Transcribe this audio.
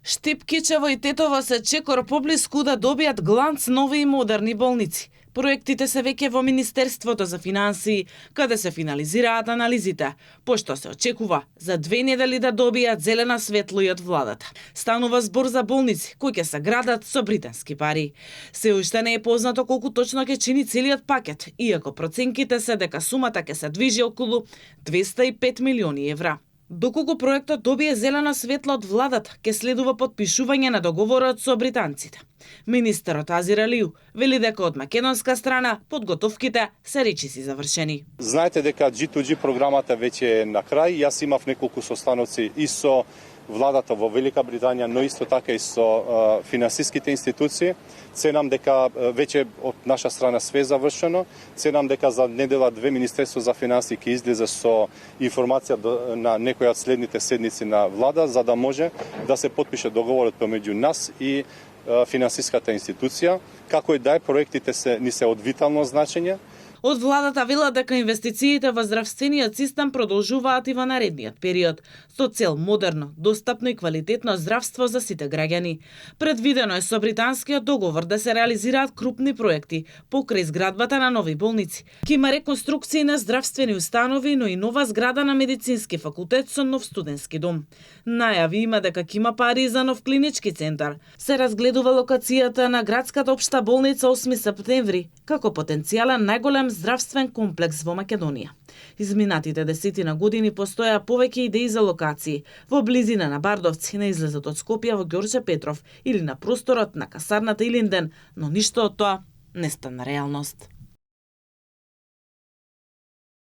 Штипкичево и Тетово се чекор поблиску да добијат гланц нови и модерни болници. Проектите се веќе во Министерството за финансии, каде се финализираат анализите, пошто се очекува за 2 недели да добијат зелена светло и од владата. Станува збор за болници кои ќе се градат со британски пари. Се уште не е познато колку точно ќе чини целиот пакет, иако проценките се дека сумата ќе се движи околу 205 милиони евра. Доколку проектот добие зелена светла од владата, ќе следува подпишување на договорот со британците. Министерот Азир Алиу вели дека од македонска страна подготовките се речиси завршени. Знаете дека G2G програмата веќе е на крај. Јас имав неколку состаноци и со владата во Велика Британија, но исто така и со финансиските институции. Ценам дека веќе од наша страна све е завршено. Ценам дека за недела 2 Министерство за финансии ќе излезе со информација на некоја од следните седници на влада, за да може да се потпише договорот помеѓу нас и финансиската институција. Како и да е, проектите ни се од витално значење. Од владата велат дека инвестициите во здравствениот систем продолжуваат и во наредниот период, со цел модерно, достапно и квалитетно здравство за сите граѓани. Предвидено е со британскиот договор да се реализираат крупни проекти покрај изградбата на нови болници. Ќе има реконструкции на здравствени установи, но и нова зграда на медицински факултет со нов студентски дом. Најави има дека ќе има пари за нов клинички центар. Се разгледува локацијата на градската општа болница 8 септември како потенцијален најголем здравствен комплекс во Македонија. Изминатите 10 години постоја повеќе идеи за локации во близина на Бардовци, на излезот од Скопје во Ѓорче Петров или на просторот на касарната Илинден, но ништо од тоа не стана реалност.